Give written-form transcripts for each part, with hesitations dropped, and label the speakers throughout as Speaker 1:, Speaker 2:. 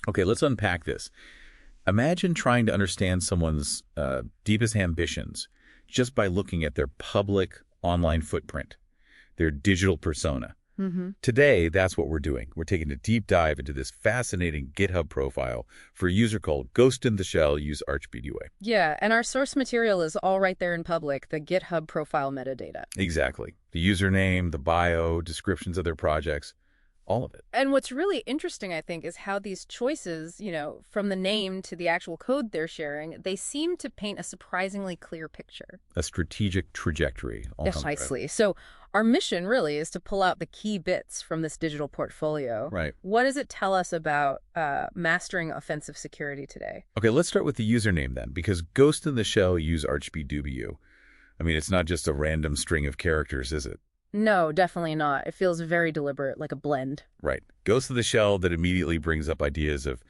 Speaker 1: Okay, let's unpack this. Imagine trying to understand someone's deepest ambitions just by looking at their public online footprint, their digital persona. Today, that's what we're doing. We're taking a deep dive into this fascinating GitHub profile for a user called ghostintheshell, use ArchBDUA.
Speaker 2: Yeah, and our source material is all right there in public, the GitHub profile metadata.
Speaker 1: Exactly. The username, the bio, descriptions of their projects, all of it.
Speaker 2: And what's really interesting, I think, is how these choices, from the name to the actual code they're sharing, they seem to paint a surprisingly clear picture.
Speaker 1: A strategic trajectory.
Speaker 2: Precisely. So our mission really is to pull out the key bits from this digital portfolio.
Speaker 1: Right.
Speaker 2: What does it tell us about mastering offensive security today?
Speaker 1: Okay, let's start with the username then, because Ghost in the Shell use ArchBDUA. I mean, it's not just a random string of characters, is it?
Speaker 2: No, definitely not. It feels very deliberate, like a blend.
Speaker 1: Right. Ghost of the Shell that immediately brings up ideas of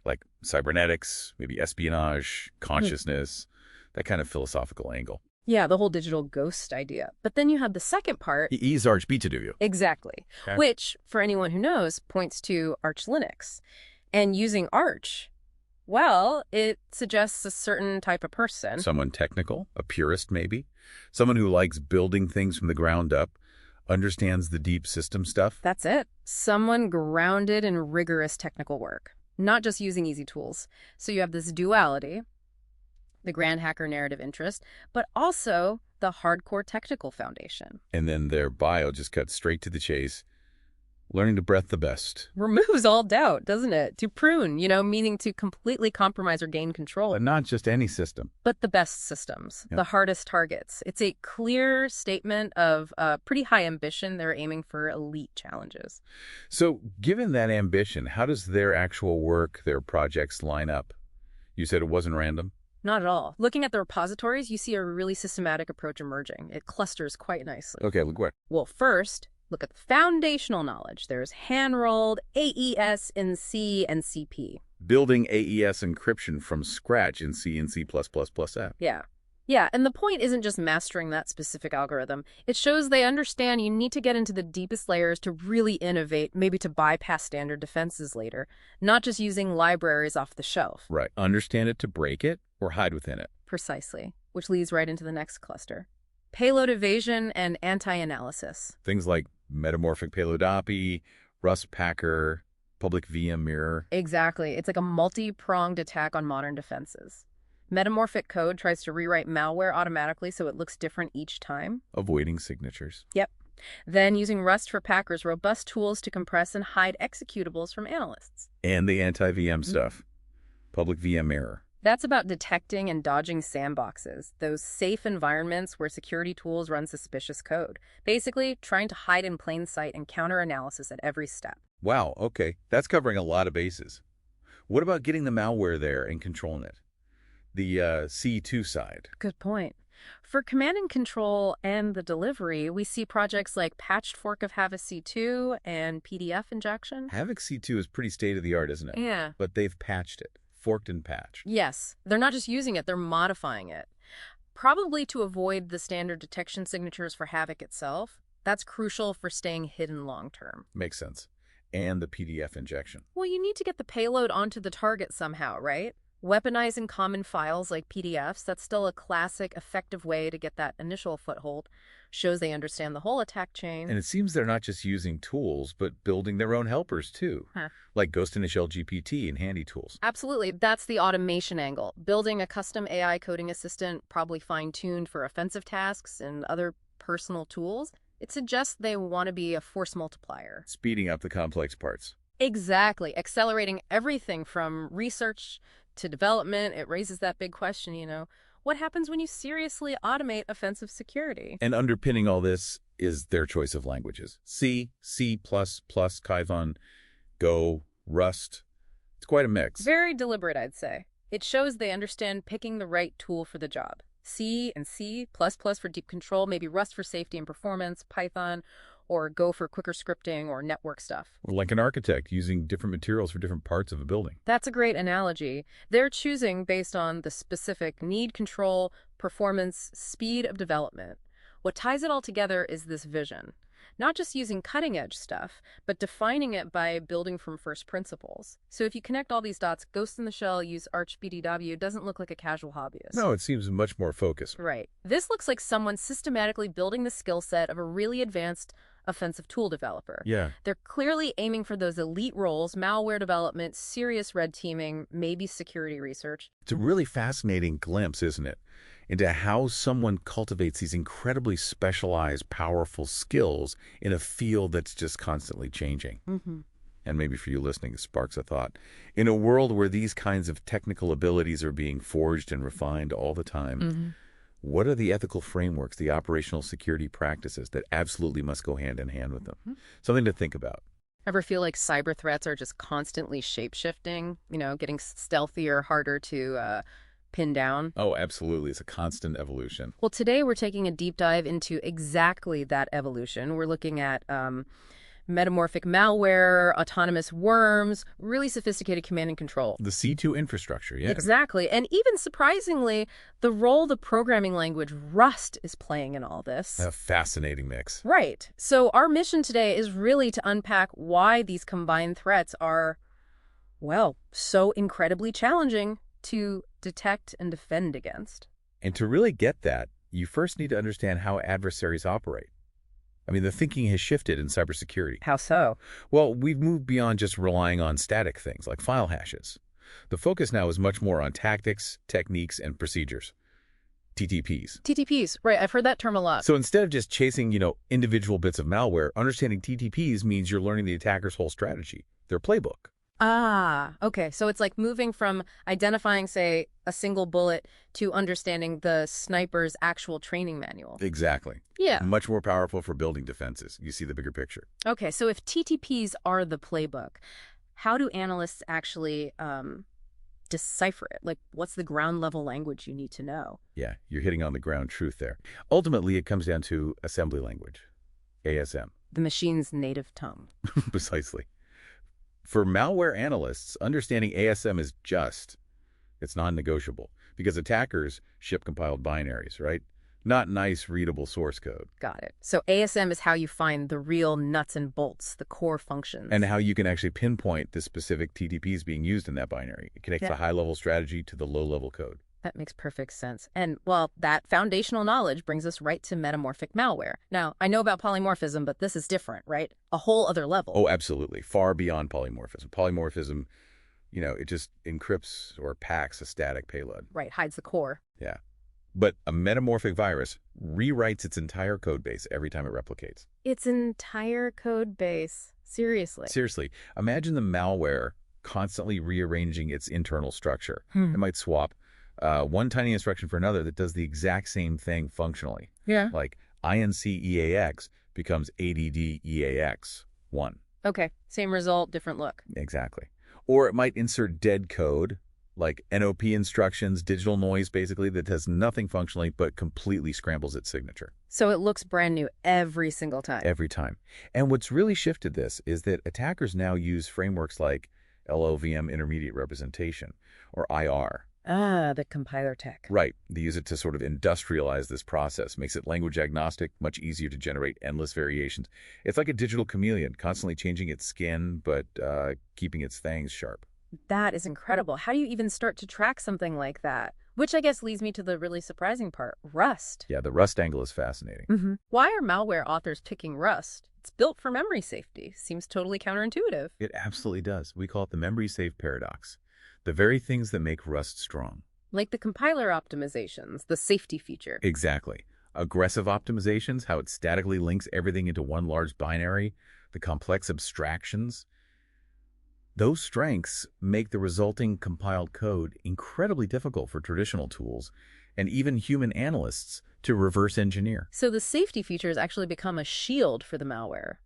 Speaker 1: like cybernetics, maybe espionage, consciousness, that kind of philosophical angle.
Speaker 2: Yeah, the whole digital ghost idea. But then you have the second part.
Speaker 1: Use ArchBDUA.
Speaker 2: Exactly.
Speaker 1: Okay.
Speaker 2: Which, for anyone who knows, points to Arch Linux. And using Arch, well, it suggests a certain type of person.
Speaker 1: Someone technical, a purist maybe, someone who likes building things from the ground up, understands the deep system stuff.
Speaker 2: That's it. Someone grounded in rigorous technical work, not just using easy tools. So you have this duality, the grand hacker narrative interest, but also the hardcore technical foundation.
Speaker 1: And then their bio just cuts straight to the chase. Learning to breath the best.
Speaker 2: Removes all doubt, doesn't it? To prune, meaning to completely compromise or gain control.
Speaker 1: But not just any system.
Speaker 2: But the best systems,
Speaker 1: Yep.
Speaker 2: the hardest targets. It's a clear statement of pretty high ambition. They're aiming for elite challenges.
Speaker 1: So given that ambition, how does their actual work, their projects line up? You said it wasn't random?
Speaker 2: Not at all. Looking at the repositories, you see a really systematic approach emerging. It clusters quite nicely.
Speaker 1: Okay, look where.
Speaker 2: Well, first, look at the foundational knowledge. There's hand-rolled AES in C and CP.
Speaker 1: Building AES encryption from scratch in C and C++ F.
Speaker 2: Yeah. Yeah, and the point isn't just mastering that specific algorithm. It shows they understand you need to get into the deepest layers to really innovate, maybe to bypass standard defenses later, not just using libraries off the shelf.
Speaker 1: Right. Understand it to break it or hide within it.
Speaker 2: Precisely, which leads right into the next cluster. Payload evasion and anti-analysis.
Speaker 1: Things like metamorphic payload API, Rust Packer, public VM mirror.
Speaker 2: Exactly. It's like a multi-pronged attack on modern defenses. Metamorphic code tries to rewrite malware automatically so it looks different each time.
Speaker 1: Avoiding signatures.
Speaker 2: Yep. Then using Rust for Packer's robust tools to compress and hide executables from analysts.
Speaker 1: And the anti-VM stuff. Public VM mirror.
Speaker 2: That's about detecting and dodging sandboxes, those safe environments where security tools run suspicious code. Basically, trying to hide in plain sight and counter analysis at every step.
Speaker 1: Wow, okay. That's covering a lot of bases. What about getting the malware there and controlling it? The C2 side.
Speaker 2: Good point. For command and control and the delivery, we see projects like patched fork of Havok C2 and PDF injection.
Speaker 1: Havok C2 is pretty state-of-the-art, isn't it?
Speaker 2: Yeah.
Speaker 1: But they've patched it. Forked and patched.
Speaker 2: Yes. They're not just using it, they're modifying it. Probably to avoid the standard detection signatures for Havok itself. That's crucial for staying hidden long-term.
Speaker 1: Makes sense. And the PDF injection.
Speaker 2: Well, you need to get the payload onto the target somehow, right? Weaponizing common files like PDFs, that's still a classic, effective way to get that initial foothold. Shows they understand the whole attack chain.
Speaker 1: And it seems they're not just using tools, but building their own helpers, too. Like Ghost in the Shell GPT and handy tools.
Speaker 2: Absolutely. That's the automation angle. Building a custom AI coding assistant, probably fine-tuned for offensive tasks and other personal tools. It suggests they want to be a force multiplier.
Speaker 1: Speeding up the complex parts.
Speaker 2: Exactly. Accelerating everything from research to development. It raises that big question, what happens when you seriously automate offensive security?
Speaker 1: And underpinning all this is their choice of languages. C, C++, Python, Go, Rust. It's quite a mix.
Speaker 2: Very deliberate, I'd say. It shows they understand picking the right tool for the job. C and C++ for deep control, maybe Rust for safety and performance, Python, or Go for quicker scripting or network stuff.
Speaker 1: Or like an architect using different materials for different parts of a building.
Speaker 2: That's a great analogy. They're choosing based on the specific need, control, performance, speed of development. What ties it all together is this vision. not just using cutting-edge stuff, but defining it by building from first principles. So if you connect all these dots, Ghost in the Shell use Arch BDW doesn't look like a casual hobbyist.
Speaker 1: No, it seems much more focused.
Speaker 2: Right. This looks like someone systematically building the skill set of a really advanced offensive tool developer.
Speaker 1: Yeah.
Speaker 2: They're clearly aiming for those elite roles, malware development, serious red teaming, maybe security research.
Speaker 1: It's a really fascinating glimpse, isn't it, into how someone cultivates these incredibly specialized, powerful skills in a field that's just constantly changing.
Speaker 2: Mm-hmm.
Speaker 1: And maybe for you listening, it sparks a thought. In a world where these kinds of technical abilities are being forged and refined all the time, what are the ethical frameworks, the operational security practices that absolutely must go hand in hand with them? Something to think about.
Speaker 2: Ever feel like cyber threats are just constantly shape-shifting, getting stealthier, harder to pin down?
Speaker 1: Oh, absolutely. It's a constant evolution.
Speaker 2: Well, today we're taking a deep dive into exactly that evolution. We're looking at metamorphic malware, autonomous worms, really sophisticated command and control.
Speaker 1: The C2 infrastructure, yeah.
Speaker 2: Exactly. And even surprisingly, the role the programming language Rust is playing in all this.
Speaker 1: A fascinating mix.
Speaker 2: Right. So our mission today is really to unpack why these combined threats are, well, so incredibly challenging to detect and defend against.
Speaker 1: And to really get that, you first need to understand how adversaries operate. I mean, the thinking has shifted in cybersecurity.
Speaker 2: How so?
Speaker 1: Well, we've moved beyond just relying on static things like file hashes. The focus now is much more on tactics, techniques, and procedures. TTPs.
Speaker 2: TTPs, right. I've heard that term a lot.
Speaker 1: So instead of just chasing, individual bits of malware, understanding TTPs means you're learning the attacker's whole strategy, their playbook.
Speaker 2: Ah, okay. So it's like moving from identifying, say, a single bullet to understanding the sniper's actual training manual.
Speaker 1: Exactly.
Speaker 2: Yeah.
Speaker 1: Much more powerful for building defenses. You see the bigger picture.
Speaker 2: Okay, so if TTPs are the playbook, how do analysts actually decipher it? Like, what's the ground level language you need to know?
Speaker 1: Yeah, you're hitting on the ground truth there. Ultimately, it comes down to assembly language, ASM.
Speaker 2: The machine's native tongue.
Speaker 1: Precisely. For malware analysts, understanding ASM is it's non-negotiable because attackers ship compiled binaries, right? Not nice, readable source code.
Speaker 2: Got it. So ASM is how you find the real nuts and bolts, the core functions.
Speaker 1: And how you can actually pinpoint the specific TTPs being used in that binary. It connects the high-level strategy to the low-level code.
Speaker 2: That makes perfect sense. And, well, that foundational knowledge brings us right to metamorphic malware. Now, I know about polymorphism, but this is different, right? A whole other level.
Speaker 1: Oh, absolutely. Far beyond polymorphism. Polymorphism, it just encrypts or packs a static payload.
Speaker 2: Right, hides the core.
Speaker 1: Yeah. But a metamorphic virus rewrites its entire code base every time it replicates.
Speaker 2: Its entire code base. Seriously.
Speaker 1: Seriously. Imagine the malware constantly rearranging its internal structure. It might swap one tiny instruction for another that does the exact same thing functionally.
Speaker 2: Yeah.
Speaker 1: Like INCEAX becomes ADDEAX1.
Speaker 2: Okay, same result, different look.
Speaker 1: Exactly. Or it might insert dead code, like NOP instructions, digital noise basically, that does nothing functionally but completely scrambles its signature.
Speaker 2: So it looks brand new every single time.
Speaker 1: Every time. And what's really shifted this is that attackers now use frameworks like LLVM intermediate representation, or IR.
Speaker 2: Ah, the compiler tech.
Speaker 1: Right. They use it to sort of industrialize this process, makes it language agnostic, much easier to generate endless variations. It's like a digital chameleon, constantly changing its skin, but keeping its fangs sharp.
Speaker 2: That is incredible. How do you even start to track something like that? Which I guess leads me to the really surprising part, Rust.
Speaker 1: Yeah, the Rust angle is fascinating.
Speaker 2: Why are malware authors picking Rust? It's built for memory safety. Seems totally counterintuitive.
Speaker 1: It absolutely does. We call it the memory safe paradox. The very things that make Rust strong.
Speaker 2: Like the compiler optimizations, the safety feature.
Speaker 1: Exactly. Aggressive optimizations, how it statically links everything into one large binary, the complex abstractions. Those strengths make the resulting compiled code incredibly difficult for traditional tools and even human analysts to reverse engineer.
Speaker 2: So the safety features actually become a shield for the malware.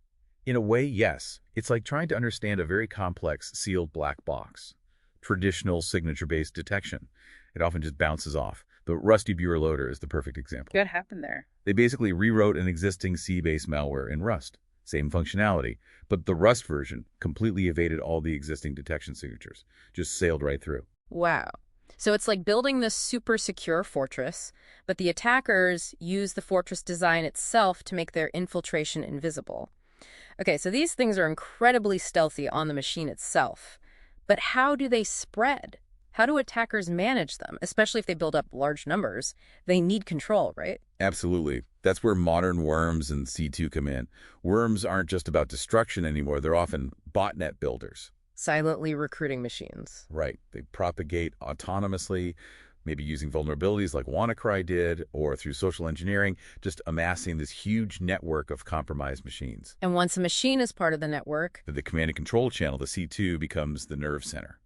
Speaker 1: In a way, yes. It's like trying to understand a very complex sealed black box. Traditional signature-based detection. It often just bounces off. The Rusty Bureau loader is the perfect example.
Speaker 2: What happened there?
Speaker 1: They basically rewrote an existing C-based malware in Rust. Same functionality, but the Rust version completely evaded all the existing detection signatures. Just sailed right through.
Speaker 2: Wow. So it's like building this super secure fortress, but the attackers use the fortress design itself to make their infiltration invisible. Okay, so these things are incredibly stealthy on the machine itself. But how do they spread? How do attackers manage them, especially if they build up large numbers? They need control, right?
Speaker 1: Absolutely. That's where modern worms and C2 come in. Worms aren't just about destruction anymore. They're often botnet builders.
Speaker 2: Silently recruiting machines.
Speaker 1: Right. They propagate autonomously, maybe using vulnerabilities like WannaCry did, or through social engineering, just amassing this huge network of compromised machines.
Speaker 2: And once a machine is part of the network,
Speaker 1: The command and control channel, the C2, becomes the nerve center.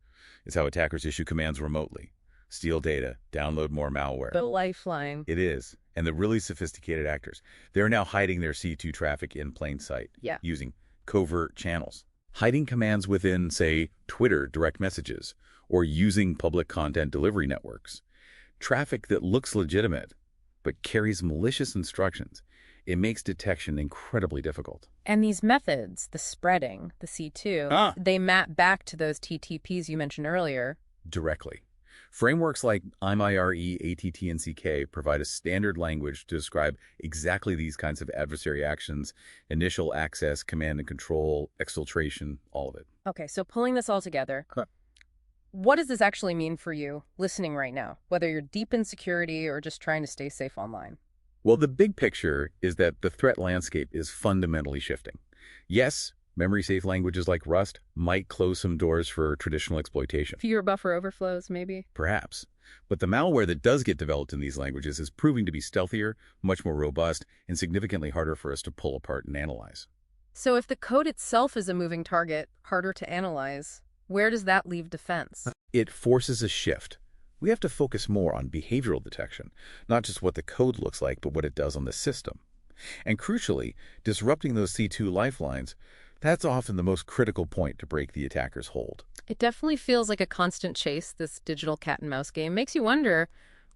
Speaker 1: It's how attackers issue commands remotely. Steal data, download more malware.
Speaker 2: the lifeline.
Speaker 1: It is. And the really sophisticated actors, they're now hiding their C2 traffic in plain sight,
Speaker 2: Yeah.
Speaker 1: using covert channels. Hiding commands within, say, Twitter direct messages, or using public content delivery networks. Traffic that looks legitimate, but carries malicious instructions. It makes detection incredibly difficult.
Speaker 2: And these methods, the spreading, the C2, they map back to those TTPs you mentioned earlier.
Speaker 1: Directly. Frameworks like IMIRE, ATT, and CK provide a standard language to describe exactly these kinds of adversary actions: initial access, command and control, exfiltration, all of it.
Speaker 2: Okay, so pulling this all together,
Speaker 1: Okay.
Speaker 2: what does this actually mean for you listening right now, whether you're deep in security or just trying to stay safe online?
Speaker 1: Well, the big picture is that the threat landscape is fundamentally shifting. Yes, memory-safe languages like Rust might close some doors for traditional exploitation.
Speaker 2: Fewer buffer overflows, maybe?
Speaker 1: Perhaps. But the malware that does get developed in these languages is proving to be stealthier, much more robust, and significantly harder for us to pull apart and analyze.
Speaker 2: So if the code itself is a moving target, harder to analyze, where does that leave defense?
Speaker 1: It forces a shift. We have to focus more on behavioral detection, not just what the code looks like, but what it does on the system. And crucially, disrupting those C2 lifelines, that's often the most critical point to break the attacker's hold.
Speaker 2: It definitely feels like a constant chase, this digital cat and mouse game. Makes you wonder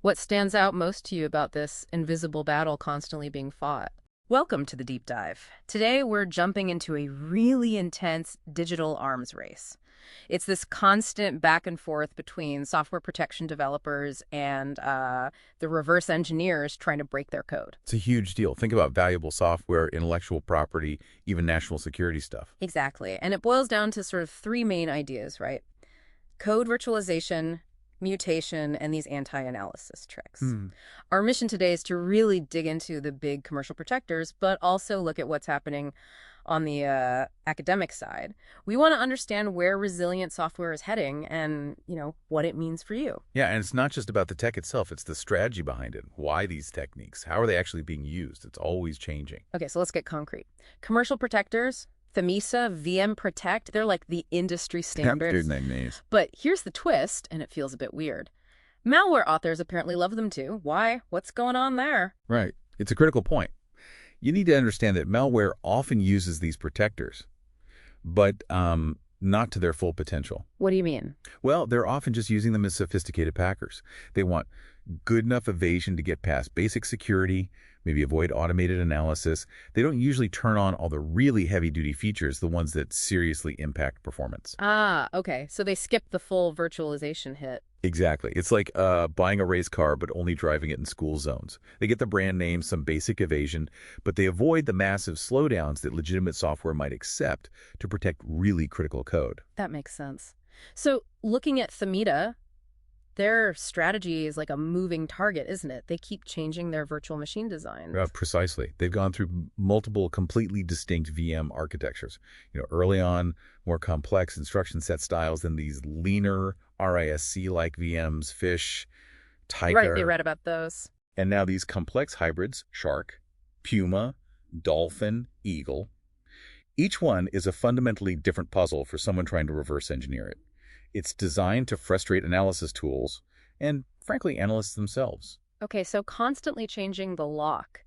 Speaker 2: what stands out most to you about this invisible battle constantly being fought. Welcome to the Deep Dive. Today we're jumping into a really intense digital arms race. It's this constant back and forth between software protection developers and the reverse engineers trying to break their code.
Speaker 1: It's a huge deal. Think about valuable software, intellectual property, even national security stuff.
Speaker 2: Exactly. And it boils down to sort of three main ideas, right? Code virtualization, mutation, and these anti-analysis tricks. Our mission today is to really dig into the big commercial protectors, but also look at what's happening on the academic side. We want to understand where resilient software is heading and, what it means for you.
Speaker 1: Yeah, and it's not just about the tech itself. It's the strategy behind it. Why these techniques? How are they actually being used? It's always changing.
Speaker 2: Okay, so let's get concrete. Commercial protectors, Thamisa, VM Protect, they're like the industry standards.
Speaker 1: names.
Speaker 2: But here's the twist, and it feels a bit weird. Malware authors apparently love them too. Why? What's going on there?
Speaker 1: Right. It's a critical point. You need to understand that malware often uses these protectors, but not to their full potential.
Speaker 2: What do you mean?
Speaker 1: Well, they're often just using them as sophisticated packers. They want good enough evasion to get past basic security, maybe avoid automated analysis. They don't usually turn on all the really heavy-duty features, the ones that seriously impact performance.
Speaker 2: Ah, okay. So they skip the full virtualization hit.
Speaker 1: Exactly. It's like buying a race car but only driving it in school zones. They get the brand name, some basic evasion, but they avoid the massive slowdowns that legitimate software might accept to protect really critical code.
Speaker 2: That makes sense. So looking at Thamita, their strategy is like a moving target, isn't it? They keep changing their virtual machine design.
Speaker 1: Precisely. They've gone through multiple completely distinct VM architectures. Early on, more complex instruction set styles than these leaner RISC-like VMs, Fish, Tiger.
Speaker 2: Right, they read about those.
Speaker 1: And now these complex hybrids, Shark, Puma, Dolphin, Eagle. Each one is a fundamentally different puzzle for someone trying to reverse engineer it. It's designed to frustrate analysis tools and, frankly, analysts themselves.
Speaker 2: Okay, so constantly changing the lock.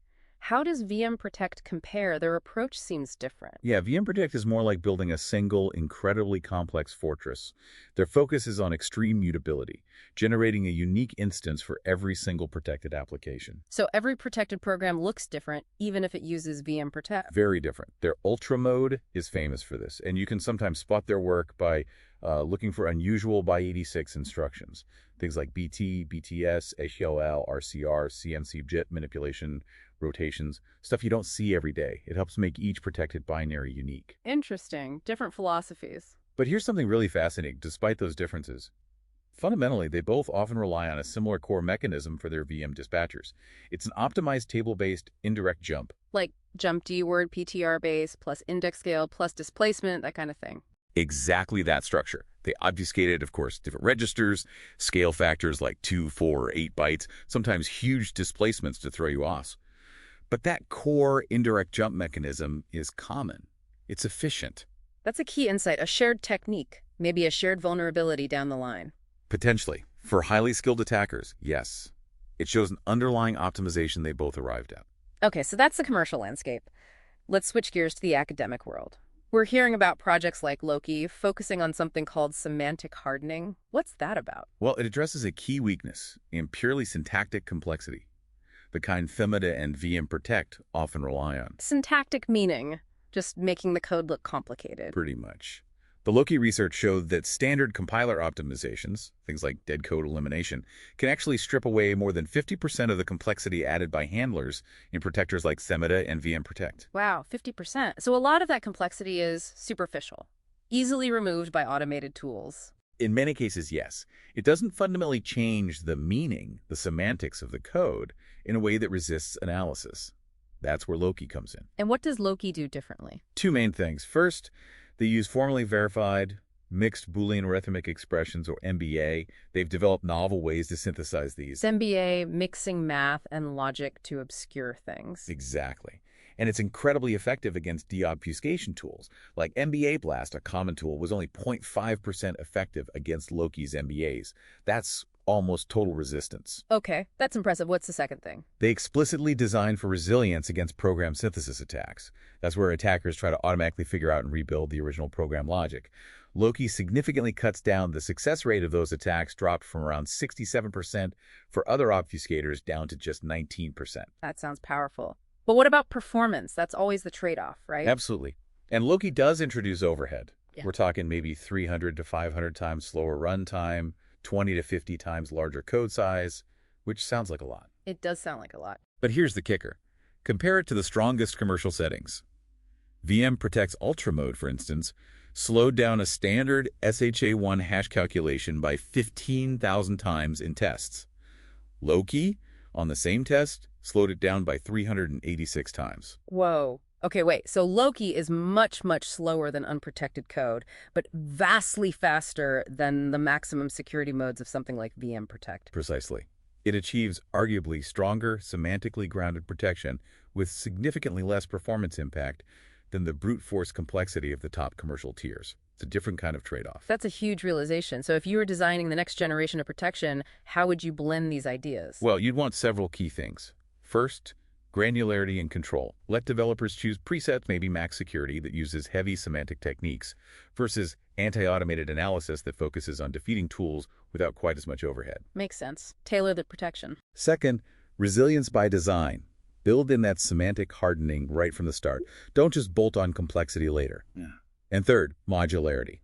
Speaker 2: How does VM Protect compare? Their approach seems different.
Speaker 1: Yeah, VM Protect is more like building a single, incredibly complex fortress. Their focus is on extreme mutability, generating a unique instance for every single protected application.
Speaker 2: So every protected program looks different, even if it uses VM Protect.
Speaker 1: Very different. Their Ultra mode is famous for this, and you can sometimes spot their work by looking for unusual by 86 instructions. Things like BT, BTS, HLL, RCR, CNC JIT manipulation, rotations, stuff you don't see every day. It helps make each protected binary unique.
Speaker 2: Interesting. Different philosophies.
Speaker 1: But here's something really fascinating. Despite those differences, fundamentally, they both often rely on a similar core mechanism for their VM dispatchers. It's an optimized table-based indirect jump.
Speaker 2: Like jump D-word PTR base plus index scale plus displacement, that kind of thing.
Speaker 1: Exactly that structure. They obfuscated, of course, different registers, scale factors like 2, 4, or 8 bytes, sometimes huge displacements to throw you off. But that core indirect jump mechanism is common. It's efficient.
Speaker 2: That's a key insight, a shared technique, maybe a shared vulnerability down the line.
Speaker 1: Potentially. For highly skilled attackers, yes. It shows an underlying optimization they both arrived at.
Speaker 2: Okay, so that's the commercial landscape. Let's switch gears to the academic world. We're hearing about projects like Loki focusing on something called semantic hardening. What's that about?
Speaker 1: Well, it addresses a key weakness in purely syntactic complexity, the kind Femida and VM Protect often rely on.
Speaker 2: Syntactic meaning, just making the code look complicated.
Speaker 1: Pretty much. The Loki research showed that standard compiler optimizations, things like dead code elimination, can actually strip away more than 50% of the complexity added by handlers in protectors like Femida and VM Protect.
Speaker 2: Wow, 50%. So a lot of that complexity is superficial, easily removed by automated tools.
Speaker 1: In many cases, yes. It doesn't fundamentally change the meaning, the semantics of the code, in a way that resists analysis. That's where Loki comes in.
Speaker 2: And what does Loki do differently?
Speaker 1: Two main things. First, they use formally verified mixed Boolean arithmetic expressions, or MBA. They've developed novel ways to synthesize these.
Speaker 2: MBA, mixing math and logic to obscure things.
Speaker 1: Exactly. And it's incredibly effective against deobfuscation tools. Like MBA Blast, a common tool, was only 0.5% effective against Loki's MBAs. That's almost total resistance.
Speaker 2: Okay, that's impressive. What's the second thing?
Speaker 1: They explicitly design for resilience against program synthesis attacks. That's where attackers try to automatically figure out and rebuild the original program logic. Loki significantly cuts down the success rate of those attacks, dropped from around 67% for other obfuscators down to just 19%.
Speaker 2: That sounds powerful. But what about performance? That's always the trade-off, right?
Speaker 1: Absolutely. And Loki does introduce overhead.
Speaker 2: Yeah.
Speaker 1: We're talking maybe 300 to 500 times slower runtime, 20 to 50 times larger code size, which sounds like a lot.
Speaker 2: It does sound like a lot.
Speaker 1: But here's the kicker. Compare it to the strongest commercial settings. VM Protect's Ultra mode, for instance, slowed down a standard SHA-1 hash calculation by 15,000 times in tests. Loki, on the same test, slowed it down by 386 times.
Speaker 2: Whoa. Okay, wait. So Loki is much, much slower than unprotected code, but vastly faster than the maximum security modes of something like VM Protect.
Speaker 1: Precisely. It achieves arguably stronger, semantically grounded protection with significantly less performance impact than the brute force complexity of the top commercial tiers. It's a different kind of trade-off.
Speaker 2: That's a huge realization. So if you were designing the next generation of protection, how would you blend these ideas?
Speaker 1: Well, you'd want several key things. First, granularity and control. Let developers choose presets, maybe max security, that uses heavy semantic techniques, versus anti-automated analysis that focuses on defeating tools without quite as much overhead.
Speaker 2: Makes sense. Tailor the protection.
Speaker 1: Second, resilience by design. Build in that semantic hardening right from the start. Don't just bolt on complexity later. Yeah. And third, modularity.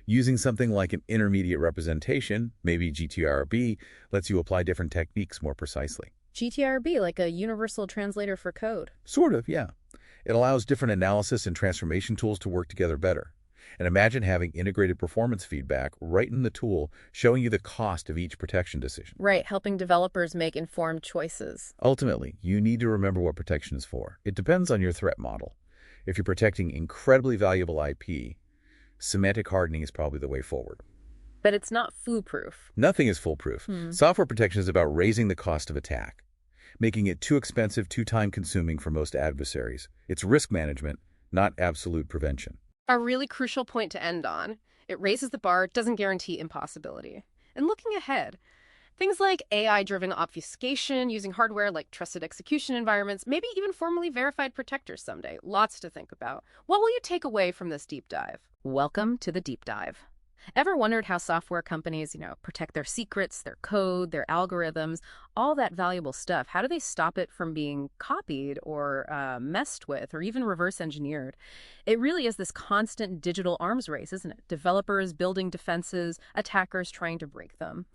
Speaker 1: Using something like an intermediate representation, maybe GTRB, lets you apply different techniques more precisely.
Speaker 2: GTRB, like a universal translator for code.
Speaker 1: Sort of, yeah. It allows different analysis and transformation tools to work together better. And imagine having integrated performance feedback right in the tool, showing you the cost of each protection decision.
Speaker 2: Right, helping developers make informed choices.
Speaker 1: Ultimately, you need to remember what protection is for. It depends on your threat model. If you're protecting incredibly valuable IP, semantic hardening is probably the way forward.
Speaker 2: But it's not foolproof.
Speaker 1: Nothing is foolproof. Software protection is about raising the cost of attack, making it too expensive, too time-consuming for most adversaries. It's risk management, not absolute prevention.
Speaker 2: A really crucial point to end on. It raises the bar, doesn't guarantee impossibility. And looking ahead, things like AI-driven obfuscation using hardware like trusted execution environments, maybe even formally verified protectors someday. Lots to think about. What will you take away from this deep dive? Welcome to the deep dive. Ever wondered how software companies, protect their secrets, their code, their algorithms, all that valuable stuff? How do they stop it from being copied or messed with or even reverse engineered? It really is this constant digital arms race, isn't it? Developers building defenses, attackers trying to break them.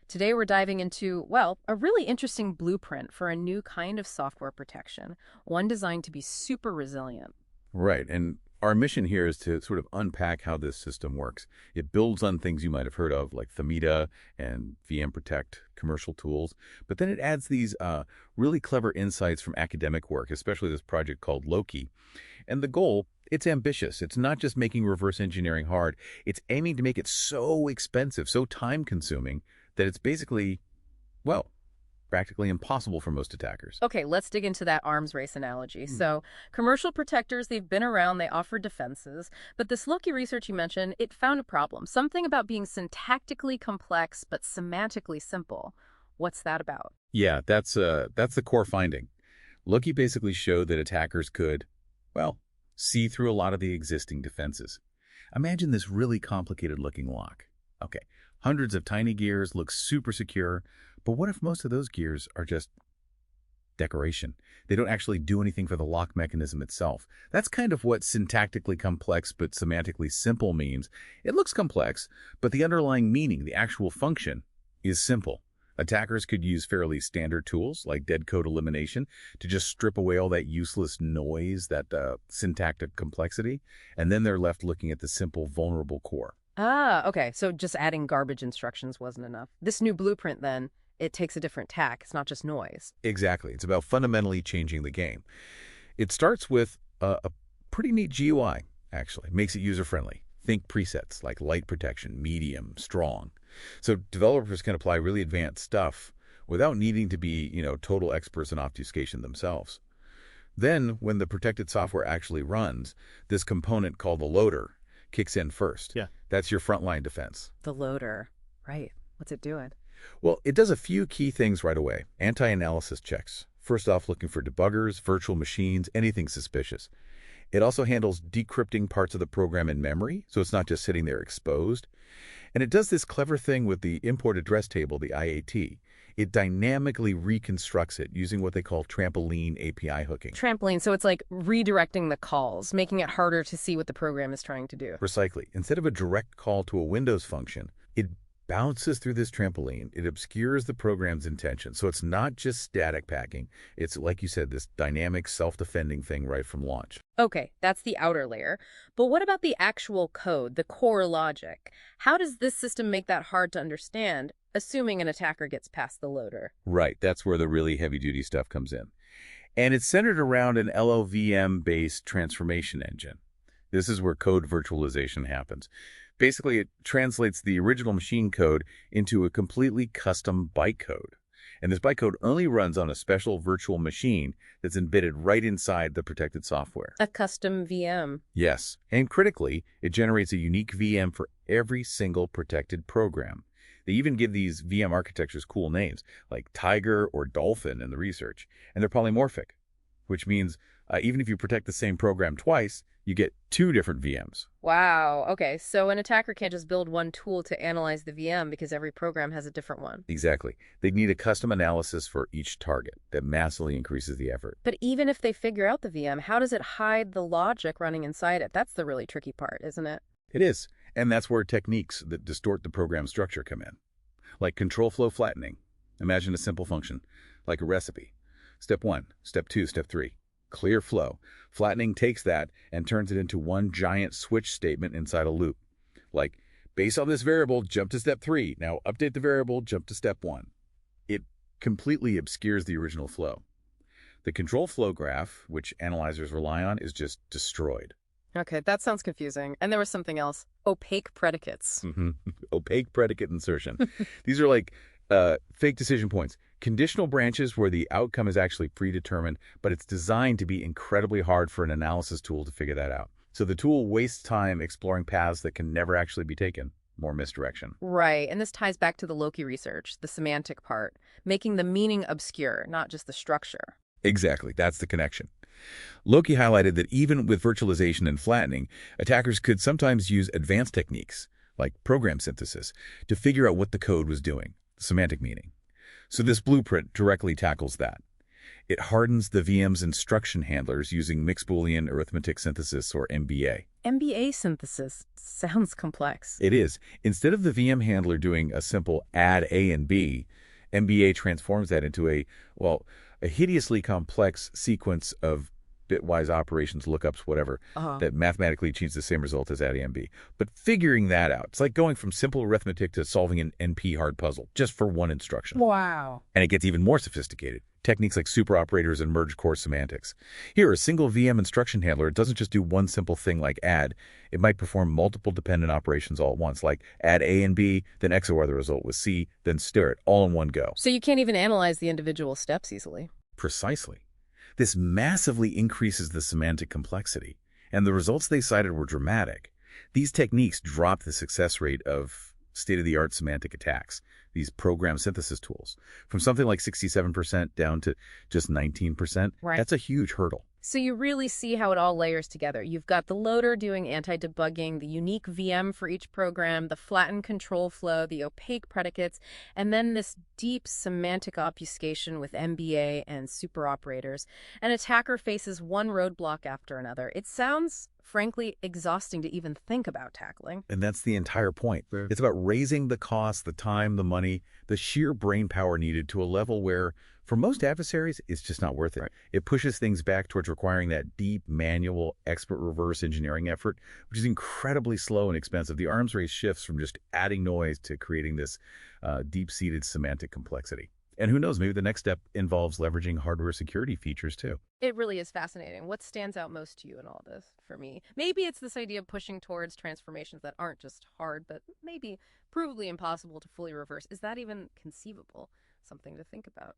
Speaker 2: Today we're diving into, well, a really interesting blueprint for a new kind of software protection, one designed to be super resilient.
Speaker 1: Right. And our mission here is to sort of unpack how this system works. It builds on things you might have heard of, like Thamida and VM Protect commercial tools. But then it adds these really clever insights from academic work, especially this project called Loki. And the goal, it's ambitious. It's not just making reverse engineering hard. It's aiming to make it so expensive, so time-consuming, that it's basically, well, practically impossible for most attackers.
Speaker 2: Okay, let's dig into that arms race analogy. So, commercial protectors, they've been around, they offer defenses, but this Loki research you mentioned, it found a problem. Something about being syntactically complex but semantically simple. What's that about?
Speaker 1: Yeah, that's the core finding. Loki basically showed that attackers could, well, see through a lot of the existing defenses. Imagine this really complicated-looking lock. Okay, hundreds of tiny gears look super secure, but what if most of those gears are just decoration? They don't actually do anything for the lock mechanism itself. That's kind of what syntactically complex but semantically simple means. It looks complex, but the underlying meaning, the actual function, is simple. Attackers could use fairly standard tools like dead code elimination to just strip away all that useless noise, that syntactic complexity, and then they're left looking at the simple, vulnerable core.
Speaker 2: Ah, okay, so just adding garbage instructions wasn't enough. This new blueprint, then, it takes a different tack. It's not just noise.
Speaker 1: Exactly. It's about fundamentally changing the game. It starts with a pretty neat GUI, actually. Makes it user-friendly. Think presets like light protection, medium, strong. So developers can apply really advanced stuff without needing to be, total experts in obfuscation themselves. Then, when the protected software actually runs, this component called the loader kicks in first.
Speaker 3: Yeah.
Speaker 1: That's your frontline defense.
Speaker 2: The loader. Right. What's it doing?
Speaker 1: Well, it does a few key things right away. Anti-analysis checks. First off, looking for debuggers, virtual machines, anything suspicious. It also handles decrypting parts of the program in memory, so it's not just sitting there exposed. And it does this clever thing with the import address table, the IAT. It dynamically reconstructs it using what they call trampoline API hooking.
Speaker 2: Trampoline, so it's like redirecting the calls, making it harder to see what the program is trying to do.
Speaker 1: Precisely. Instead of a direct call to a Windows function, it bounces through this trampoline. It obscures the program's intention. So it's not just static packing. It's, like you said, this dynamic, self-defending thing right from launch.
Speaker 2: Okay, that's the outer layer. But what about the actual code, the core logic? How does this system make that hard to understand, assuming an attacker gets past the loader?
Speaker 1: Right, that's where the really heavy-duty stuff comes in. And it's centered around an LLVM-based transformation engine. This is where code virtualization happens. Basically, it translates the original machine code into a completely custom bytecode. And this bytecode only runs on a special virtual machine that's embedded right inside the protected software.
Speaker 2: A custom VM.
Speaker 1: Yes, and critically, it generates a unique VM for every single protected program. They even give these VM architectures cool names, like Tiger or Dolphin in the research. And they're polymorphic, which means even if you protect the same program twice, you get two different VMs.
Speaker 2: Wow. Okay, so an attacker can't just build one tool to analyze the VM because every program has a different one.
Speaker 1: Exactly. They'd need a custom analysis for each target that massively increases the effort.
Speaker 2: But even if they figure out the VM, how does it hide the logic running inside it? That's the really tricky part, isn't it?
Speaker 1: It is. And that's where techniques that distort the program structure come in. Like control flow flattening. Imagine a simple function, like a recipe. Step 1, Step 2, Step 3. Clear flow. Flattening takes that and turns it into one giant switch statement inside a loop. Like, based on this variable, jump to Step 3. Now update the variable, jump to Step 1. It completely obscures the original flow. The control flow graph, which analyzers rely on, is just destroyed.
Speaker 2: Okay, that sounds confusing. And there was something else. Opaque predicates.
Speaker 1: Opaque predicate insertion. These are like fake decision points. Conditional branches where the outcome is actually predetermined, but it's designed to be incredibly hard for an analysis tool to figure that out. So the tool wastes time exploring paths that can never actually be taken. More misdirection.
Speaker 2: Right, and this ties back to the Loki research, the semantic part, making the meaning obscure, not just the structure.
Speaker 1: Exactly, that's the connection. Loki highlighted that even with virtualization and flattening, attackers could sometimes use advanced techniques, like program synthesis, to figure out what the code was doing, semantic meaning. So this blueprint directly tackles that. It hardens the VM's instruction handlers using mixed Boolean arithmetic synthesis, or MBA.
Speaker 2: MBA synthesis sounds complex.
Speaker 1: It is. Instead of the VM handler doing a simple add A and B, MBA transforms that into a hideously complex sequence of bitwise operations, lookups, whatever, that mathematically achieves the same result as add A and B. But figuring that out, it's like going from simple arithmetic to solving an NP hard puzzle, just for one instruction.
Speaker 2: Wow.
Speaker 1: And it gets even more sophisticated. Techniques like superoperators and merge core semantics. Here, a single VM instruction handler doesn't just do one simple thing like add. It might perform multiple dependent operations all at once, like add A and B, then XOR the result with C, then stir it, all in one go.
Speaker 2: So you can't even analyze the individual steps easily.
Speaker 1: Precisely. This massively increases the semantic complexity, and the results they cited were dramatic. These techniques dropped the success rate of state-of-the-art semantic attacks, these program synthesis tools, from something like 67% down to just 19%.
Speaker 2: Right.
Speaker 1: That's a huge hurdle.
Speaker 2: So you really see how it all layers together. You've got the loader doing anti-debugging, the unique VM for each program, the flattened control flow, the opaque predicates, and then this deep semantic obfuscation with MBA and superoperators. An attacker faces one roadblock after another. It sounds, frankly, exhausting to even think about tackling.
Speaker 1: And that's the entire point. It's about raising the cost, the time, the money, the sheer brain power needed to a level where, for most adversaries, it's just not worth it. Right. It pushes things back towards requiring that deep, manual, expert reverse engineering effort, which is incredibly slow and expensive. The arms race shifts from just adding noise to creating this deep-seated semantic complexity. And who knows, maybe the next step involves leveraging hardware security features, too.
Speaker 2: It really is fascinating. What stands out most to you in all this, for me? Maybe it's this idea of pushing towards transformations that aren't just hard, but maybe provably impossible to fully reverse. Is that even conceivable? Something to think about.